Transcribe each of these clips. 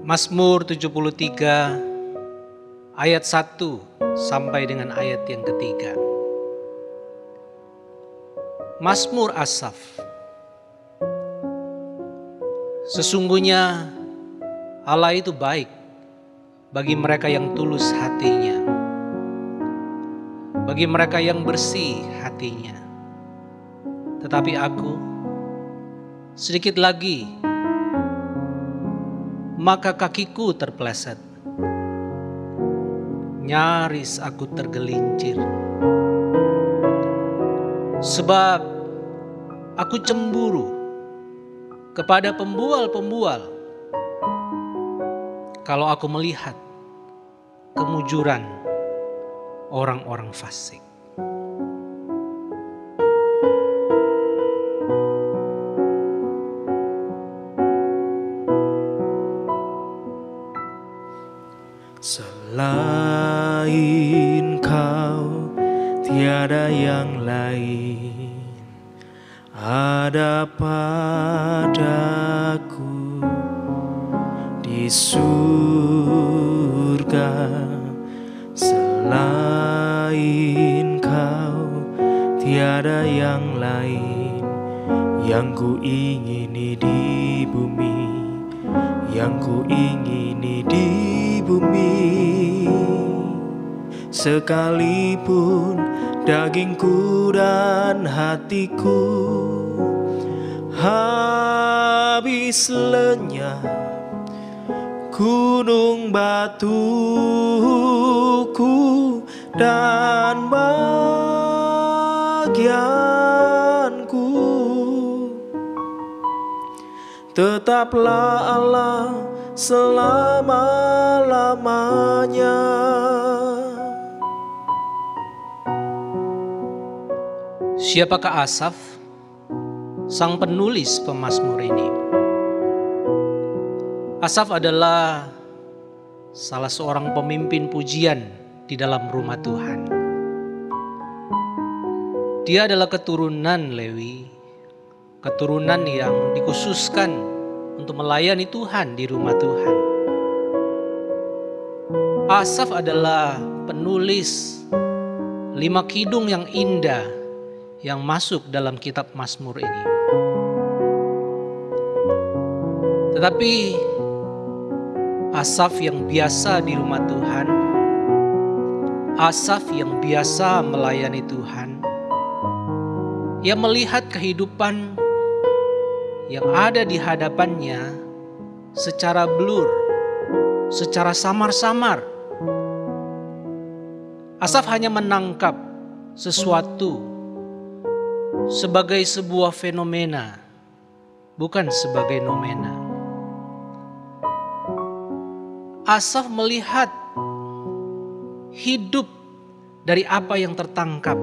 Mazmur 73 ayat 1 sampai dengan ayat yang ketiga. Mazmur Asaf. Sesungguhnya Allah itu baik bagi mereka yang tulus hatinya, bagi mereka yang bersih hatinya. Tetapi aku, sedikit lagi, maka kakiku terpeleset. Nyaris aku tergelincir. Sebab aku cemburu kepada pembual-pembual kalau aku melihat kemujuran orang-orang fasik. Selain Kau tiada yang lain ada padaku di surga. Selain Kau tiada yang lain yang ku ingini di bumi, yang ku ingini di bumi. Sekalipun dagingku dan hatiku habis lenyap, gunung batuku dan bagianku, tetaplah Allah selama-lamanya. Siapakah Asaf, sang penulis pemazmur ini? Asaf adalah salah seorang pemimpin pujian di dalam rumah Tuhan. Dia adalah keturunan Lewi, keturunan yang dikhususkan untuk melayani Tuhan di rumah Tuhan. Asaf adalah penulis 5 kidung yang indah yang masuk dalam kitab Mazmur ini. Tetapi Asaf yang biasa di rumah Tuhan, Asaf yang biasa melayani Tuhan, ia melihat kehidupan yang ada di hadapannya secara blur, secara samar-samar. Asaf hanya menangkap sesuatu sebagai sebuah fenomena, bukan sebagai nomena. Asaf melihat hidup dari apa yang tertangkap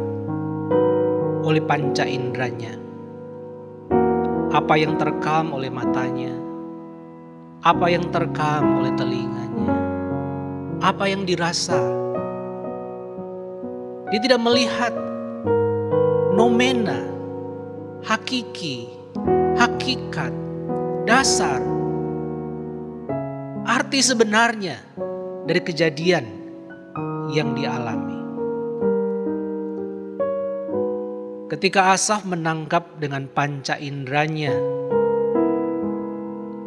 oleh panca inderanya, apa yang terekam oleh matanya, apa yang terekam oleh telinganya, apa yang dirasa. Dia tidak melihat nomena, hakiki, hakikat, dasar, arti sebenarnya dari kejadian yang dialami. Ketika Asaf menangkap dengan panca inderanya,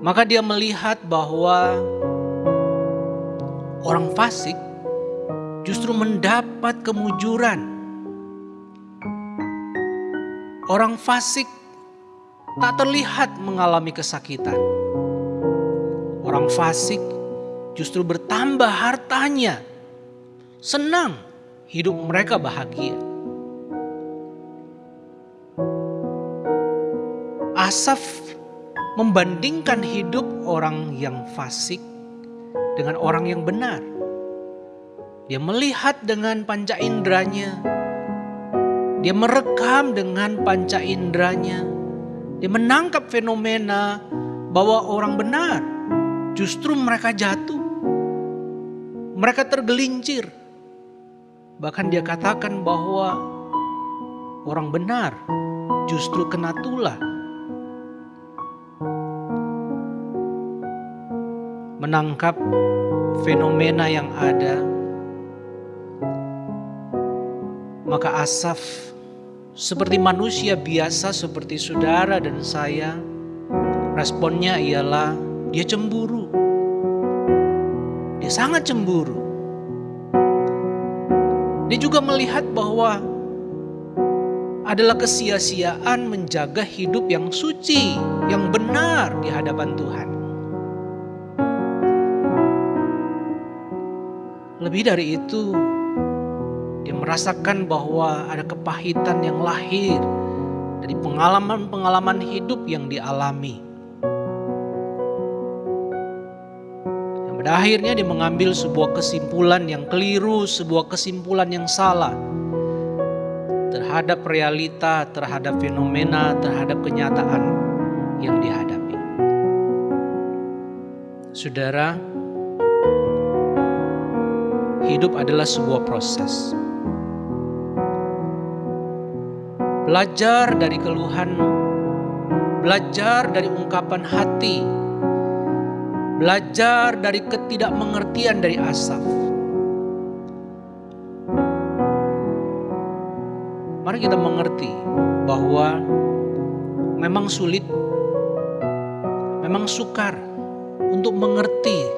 maka dia melihat bahwa orang fasik justru mendapat kemujuran. Orang fasik tak terlihat mengalami kesakitan. Orang fasik justru bertambah hartanya, senang, hidup mereka bahagia. Asaf membandingkan hidup orang yang fasik dengan orang yang benar. Dia melihat dengan panca inderanya, dia merekam dengan panca inderanya, dia menangkap fenomena bahwa orang benar justru mereka jatuh, mereka tergelincir. Bahkan dia katakan bahwa orang benar justru kena tulah. menangkap fenomena yang ada, maka Asaf seperti manusia biasa seperti saudara dan saya, responnya ialah dia cemburu. Dia sangat cemburu. Dia juga melihat bahwa adalah kesia-siaan menjaga hidup yang suci, yang benar di hadapan Tuhan. Lebih dari itu, dia merasakan bahwa ada kepahitan yang lahir dari pengalaman-pengalaman hidup yang dialami. Yang pada akhirnya dia mengambil sebuah kesimpulan yang keliru, sebuah kesimpulan yang salah terhadap realita, terhadap fenomena, terhadap kenyataan yang dihadapi. Saudara, hidup adalah sebuah proses. Belajar dari keluhan, belajar dari ungkapan hati, belajar dari ketidakmengertian dari Asaf. Mari kita mengerti bahwa memang sulit, memang sukar untuk mengerti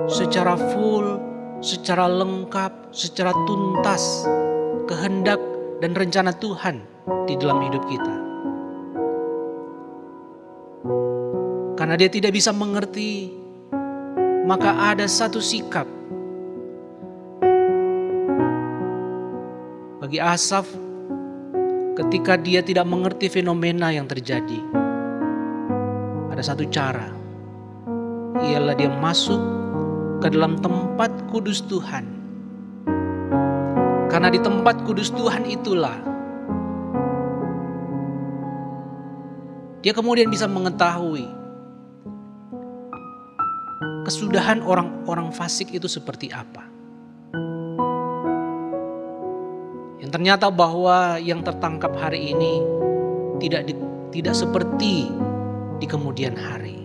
secara full, secara lengkap, secara tuntas kehendak dan rencana Tuhan di dalam hidup kita. Karena dia tidak bisa mengerti, maka ada satu sikap. Bagi Asaf, ketika dia tidak mengerti fenomena yang terjadi, ada satu cara, ialah dia masuk ke dalam tempat kudus Tuhan. Karena di tempat kudus Tuhan itulah dia kemudian bisa mengetahui kesudahan orang-orang fasik itu seperti apa. Yang ternyata bahwa yang tertangkap hari ini tidak seperti di kemudian hari.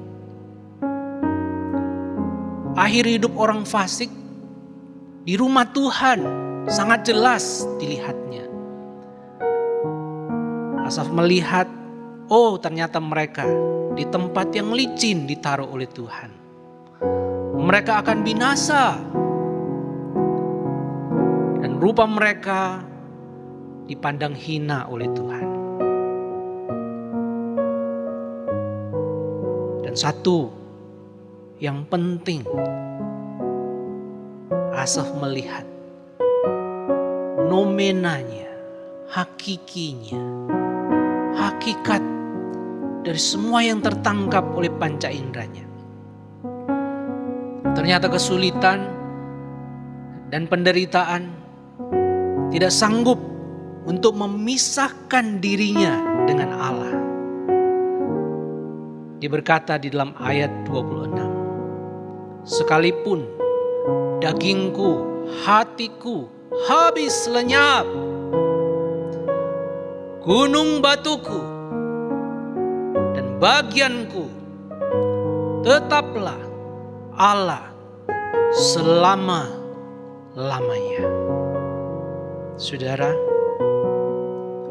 Akhir hidup orang fasik di rumah Tuhan sangat jelas dilihatnya. Asaf melihat, oh ternyata mereka di tempat yang licin ditaruh oleh Tuhan. Mereka akan binasa. Dan rupa mereka dipandang hina oleh Tuhan. Dan satu yang penting, Asaf melihat nomenanya, hakikinya, hakikat dari semua yang tertangkap oleh panca inderanya. Ternyata kesulitan dan penderitaan tidak sanggup untuk memisahkan dirinya dengan Allah. Dia berkata di dalam ayat 26, sekalipun dagingku, hatiku habis lenyap, gunung batuku dan bagianku tetaplah Allah selama-lamanya. Saudara,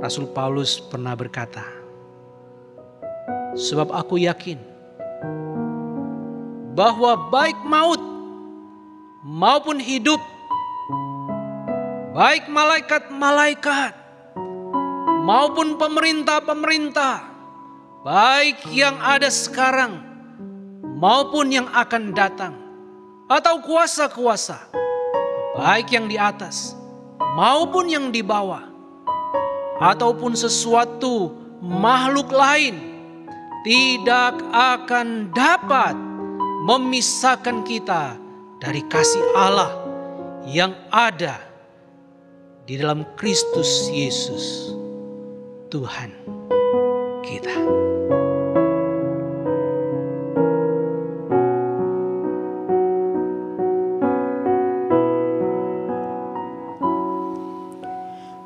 Rasul Paulus pernah berkata, sebab aku yakin bahwa baik maut maupun hidup, baik malaikat-malaikat maupun pemerintah-pemerintah, baik yang ada sekarang maupun yang akan datang, atau kuasa-kuasa, baik yang di atas maupun yang di bawah, ataupun sesuatu makhluk lain, tidak akan dapat memisahkan kita dari kasih Allah yang ada di dalam Kristus Yesus Tuhan kita.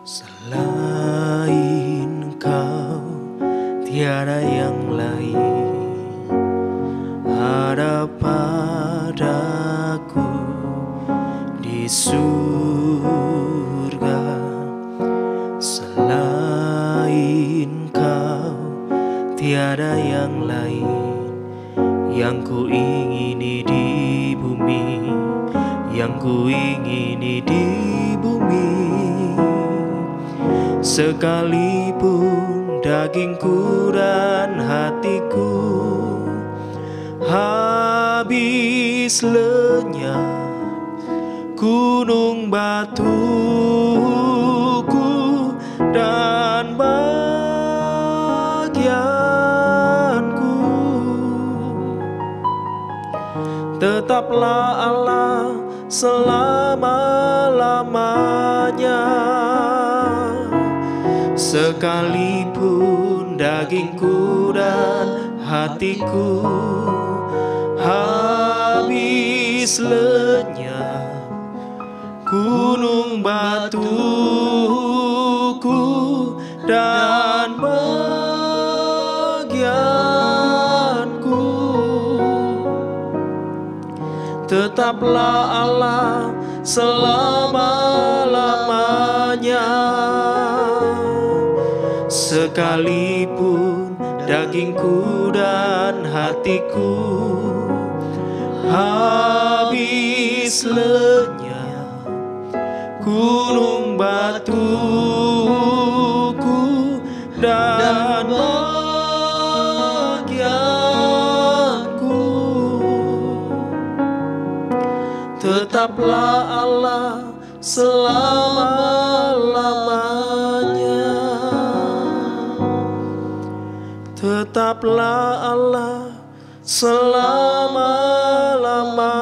Selain Kau tiada yang lain, ada padaku di surga selain Kau, tiada yang lain yang ku ingini di bumi, yang ku ingini di bumi. Sekalipun dagingku dan hatiku habis lenyap, gunung batuku dan bagianku, tetaplah Allah selama-lamanya. Sekalipun dagingku dan hatiku habis lenyap, gunung batuku dan bagianku, tetaplah Allah selama-lamanya. Sekalipun dagingku dan hatiku habis lenyap, gunung batuku dan bagianku, tetaplah Allah selama-lamanya. Tetaplah Allah selama-lamanya.